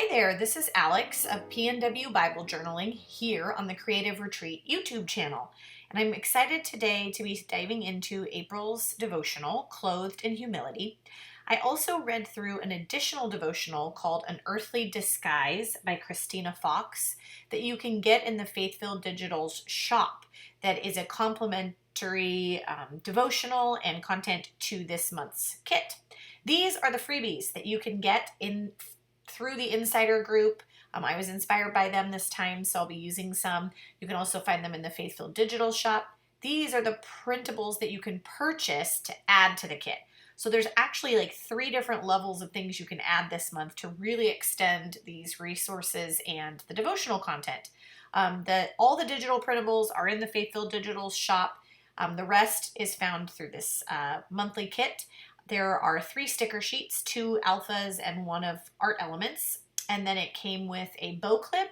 Hi there, this is Alex of PNW Bible Journaling here on the Creative Retreat YouTube channel. And I'm excited today to be diving into April's devotional, Clothed in Humility. I also read through an additional devotional called An Earthly Disguise by Christina Fox that you can get in the Faith-Filled Digital's shop that is a complimentary devotional and content to this month's kit. These are the freebies that you can get through the insider group. I was inspired by them this time, so I'll be using some. You can also find them in the Faith-Filled Digital shop. These are the printables that you can purchase to add to the kit. So there's actually like 3 different levels of things you can add this month to really extend these resources and the devotional content. All the digital printables are in the Faith-Filled Digital shop. The rest is found through this monthly kit. There are 3 sticker sheets, 2 alphas and 1 of art elements. And then it came with a bow clip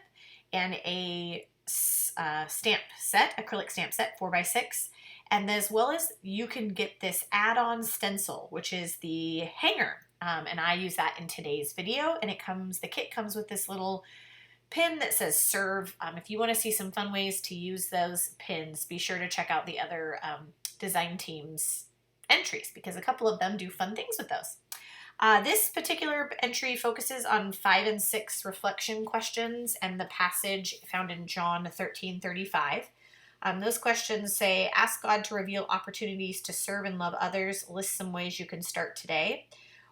and a stamp set, acrylic stamp set, 4x6. And as well as you can get this add-on stencil, which is the hanger. And I use that in today's video. And the kit comes with this little pin that says serve. If you want to see some fun ways to use those pins, be sure to check out the other design teams entries because a couple of them do fun things with those. This particular entry focuses on 5 and 6 reflection questions and the passage found in John 13:35. Those questions say, ask God to reveal opportunities to serve and love others, list some ways you can start today,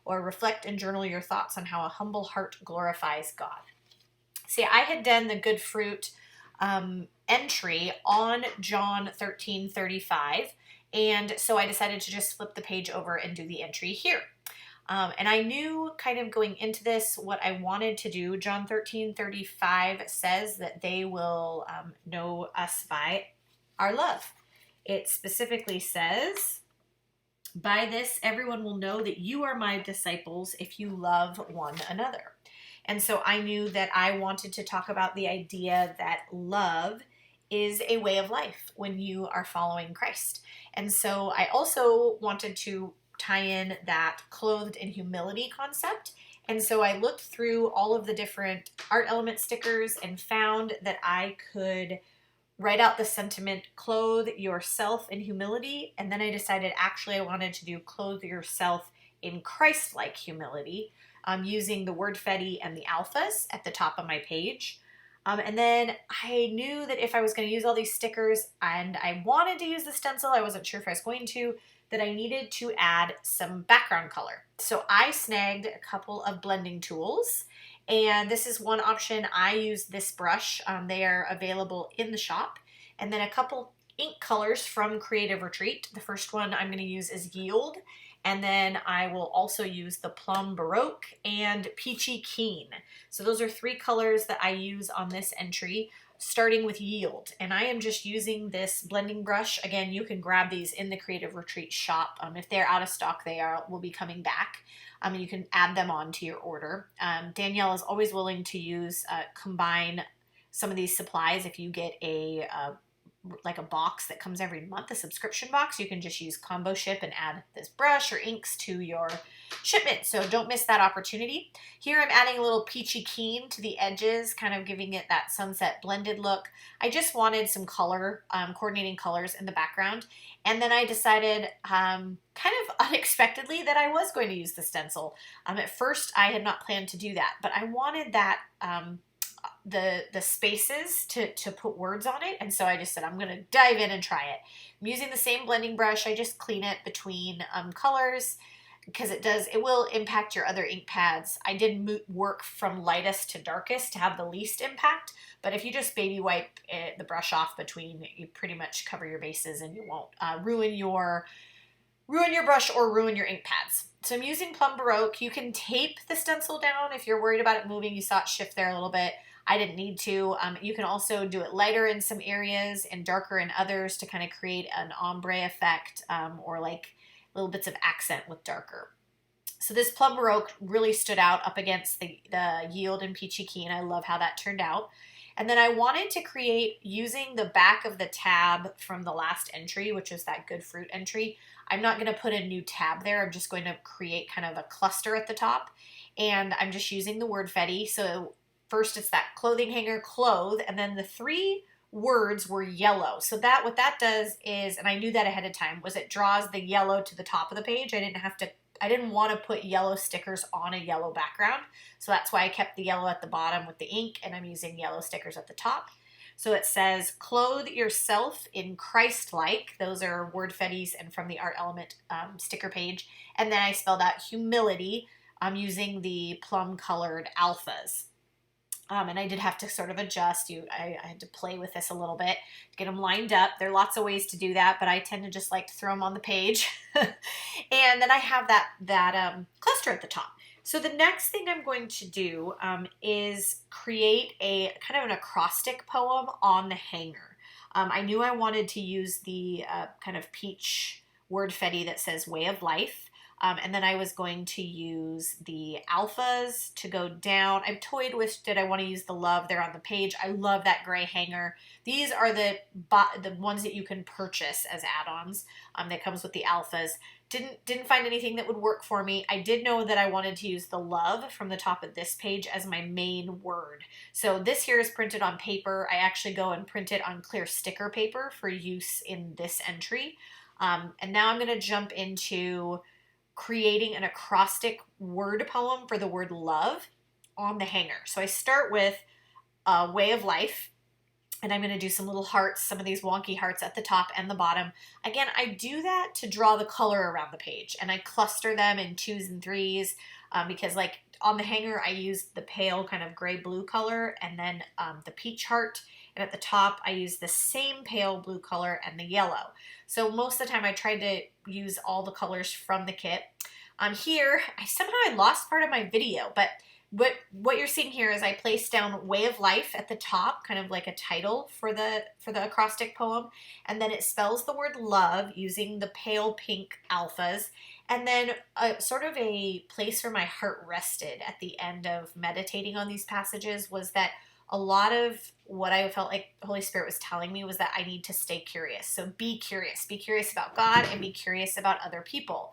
or reflect and journal your thoughts on how a humble heart glorifies God. See, I had done the good fruit entry on John 13:35, and so I decided to just flip the page over and do the entry here. And I knew kind of going into this what I wanted to do. John 13:35 says that they will know us by our love. It specifically says, by this everyone will know that you are my disciples if you love one another. And so I knew that I wanted to talk about the idea that love is a way of life when you are following Christ. And so I also wanted to tie in that clothed in humility concept. And so I looked through all of the different art element stickers and found that I could write out the sentiment, clothe yourself in humility. And then I decided actually I wanted to do clothe yourself in Christ-like humility, using the wordfetti and the alphas at the top of my page. And then I knew that if I was going to use all these stickers and I wanted to use the stencil, I wasn't sure if I was going to, that I needed to add some background color. So I snagged a couple of blending tools, and this is one option. I use this brush. They are available in the shop. And then a couple ink colors from Creative Retreat. The first one I'm going to use is Yield. And then I will also use the Plum Baroque and Peachy Keen. So those are 3 colors that I use on this entry, starting with Yield. And I am just using this blending brush. Again, you can grab these in the Creative Retreat shop. If they're out of stock, will be coming back. And you can add them on to your order. Danielle is always willing to combine some of these supplies. If you get like a box that comes every month, a subscription box, you can just use combo ship and add this brush or inks to your shipment. So don't miss that opportunity. Here I'm adding a little peachy keen to the edges, kind of giving it that sunset blended look. I just wanted some color, coordinating colors in the background. And then I decided kind of unexpectedly that I was going to use the stencil. At first I had not planned to do that, but I wanted that the spaces to put words on it. And so I just said, I'm going to dive in and try it. I'm using the same blending brush. I just clean it between colors because it will impact your other ink pads. I did work from lightest to darkest to have the least impact, but if you just baby wipe the brush off between, you pretty much cover your bases and you won't ruin your brush or ruin your ink pads. So I'm using Plum Baroque. You can tape the stencil down if you're worried about it moving. You saw it shift there a little bit. I didn't need to. You can also do it lighter in some areas and darker in others to kind of create an ombre effect or like little bits of accent with darker. So this Plum Baroque really stood out up against the Yield and Peachy Keen. I love how that turned out. And then I wanted to create, using the back of the tab from the last entry, which was that good fruit entry, I'm not going to put a new tab there. I'm just going to create kind of a cluster at the top. And I'm just using the word fetty. So first it's that clothing hanger, clothe, and then the 3 words were yellow. So that what that does is, and I knew that ahead of time, was it draws the yellow to the top of the page. I didn't want to put yellow stickers on a yellow background. So that's why I kept the yellow at the bottom with the ink, and I'm using yellow stickers at the top. So it says, clothe yourself in Christ-like. Those are word fetties and from the Art Element sticker page. And then I spelled out humility. I'm using the plum colored alphas. And I did have to sort of adjust. I had to play with this a little bit to get them lined up. There are lots of ways to do that, but I tend to just like to throw them on the page. And then I have that cluster at the top. So the next thing I'm going to do is create a kind of an acrostic poem on the hanger. I knew I wanted to use the kind of peach word fetty that says way of life. And then I was going to use the alphas to go down. I've toyed with, did I want to use the love there on the page? I love that gray hanger. These are the ones that you can purchase as add-ons that comes with the alphas. Didn't find anything that would work for me. I did know that I wanted to use the love from the top of this page as my main word. So this here is printed on paper. I actually go and print it on clear sticker paper for use in this entry. And now I'm going to jump into creating an acrostic word poem for the word love on the hanger. So I start with a way of life, and I'm going to do some little hearts, some of these wonky hearts at the top and the bottom. Again, I do that to draw the color around the page, and I cluster them in 2s and 3s because like on the hanger, I used the pale kind of gray blue color and then the peach heart. And at the top, I used the same pale blue color and the yellow. So most of the time I tried to use all the colors from the kit. Here, I lost part of my video, but what you're seeing here is I placed down way of life at the top, kind of like a title for the acrostic poem. And then it spells the word love using the pale pink alphas. And then sort of a place where my heart rested at the end of meditating on these passages was that a lot of what I felt like the Holy Spirit was telling me was that I need to stay curious. So be curious about God and be curious about other people.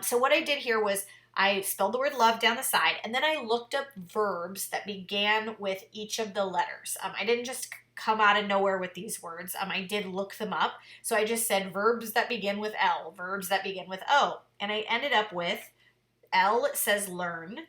So what I did here was I spelled the word love down the side, and then I looked up verbs that began with each of the letters. I didn't just come out of nowhere with these words. I did look them up. So I just said verbs that begin with L, verbs that begin with O. And I ended up with L says learn,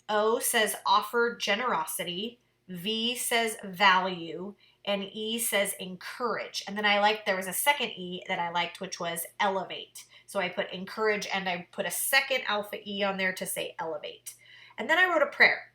O says offer generosity, V says value, and E says encourage. And then there was a second E that I liked, which was elevate. So I put encourage and I put a second alpha E on there to say elevate. And then I wrote a prayer.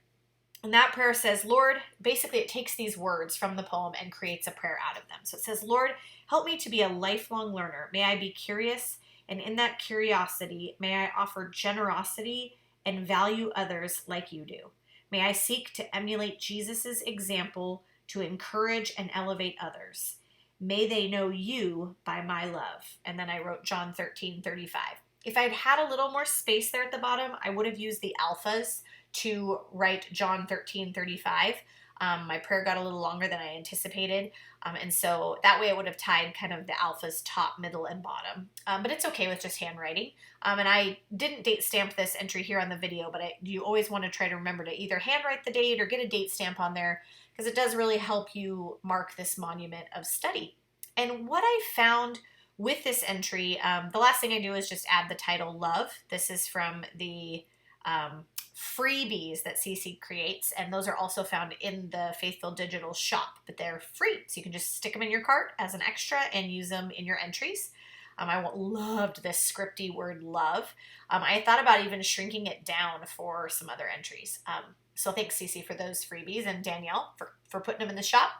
And that prayer says, Lord, basically it takes these words from the poem and creates a prayer out of them. So it says, Lord, help me to be a lifelong learner. May I be curious, and in that curiosity, may I offer generosity and value others like you do. May I seek to emulate Jesus's example to encourage and elevate others. May they know you by my love. And then I wrote John 13:35. If I'd had a little more space there at the bottom, I would have used the alphas to write John 13:35. My prayer got a little longer than I anticipated. And so that way I would have tied kind of the alphas top, middle, and bottom. But it's okay with just handwriting. And I didn't date stamp this entry here on the video, but you always want to try to remember to either handwrite the date or get a date stamp on there, because it does really help you mark this monument of study. And what I found with this entry, the last thing I do is just add the title love. This is from the freebies that CC creates, and those are also found in the Faithful Digital shop, but they're free, so you can just stick them in your cart as an extra and use them in your entries. I loved this scripty word love. I thought about even shrinking it down for some other entries. So thanks, CC, for those freebies, and Danielle for putting them in the shop.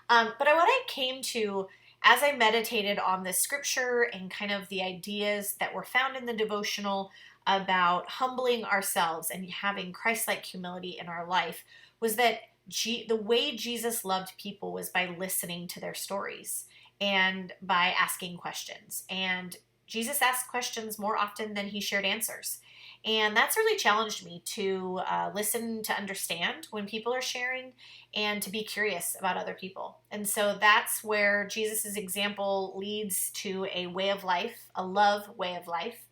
But what I came to as I meditated on this scripture and kind of the ideas that were found in the devotional about humbling ourselves and having Christ-like humility in our life was that the way Jesus loved people was by listening to their stories and by asking questions. And Jesus asked questions more often than he shared answers. And that's really challenged me to listen to understand when people are sharing and to be curious about other people. And so that's where Jesus's example leads to a way of life, a love way of life.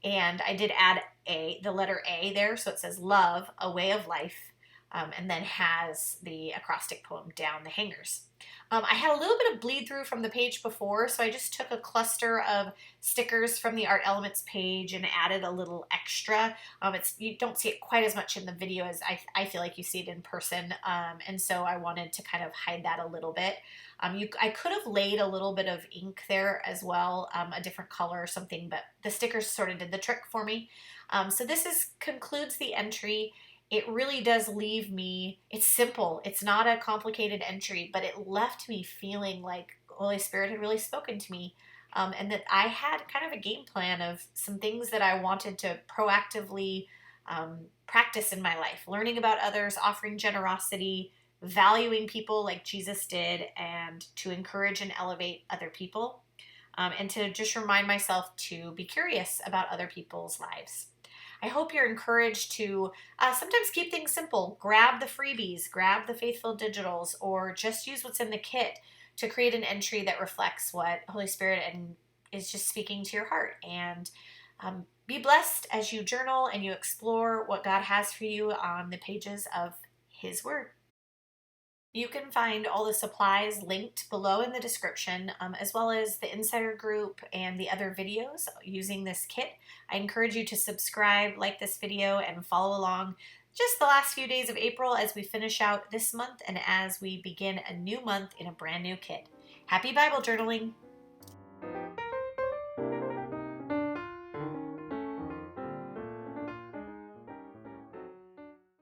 And I did add the letter A there, so it says love, a way of life, and then has the acrostic poem down the hangers. I had a little bit of bleed through from the page before, so I just took a cluster of stickers from the Art Elements page and added a little extra. You don't see it quite as much in the video as I feel like you see it in person, and so I wanted to kind of hide that a little bit. I could have laid a little bit of ink there as well, a different color or something, but the stickers sort of did the trick for me. So this concludes the entry. It really does leave me, it's simple, it's not a complicated entry, but it left me feeling like Holy Spirit had really spoken to me, and that I had kind of a game plan of some things that I wanted to proactively practice in my life, learning about others, offering generosity, valuing people like Jesus did, and to encourage and elevate other people, and to just remind myself to be curious about other people's lives. I hope you're encouraged to sometimes keep things simple. Grab the freebies, grab the Faithful Digitals, or just use what's in the kit to create an entry that reflects what Holy Spirit is just speaking to your heart. And be blessed as you journal and you explore what God has for you on the pages of His Word. You can find all the supplies linked below in the description, as well as the insider group and the other videos using this kit. I encourage you to subscribe, like this video, and follow along just the last few days of April as we finish out this month and as we begin a new month in a brand new kit. Happy Bible journaling!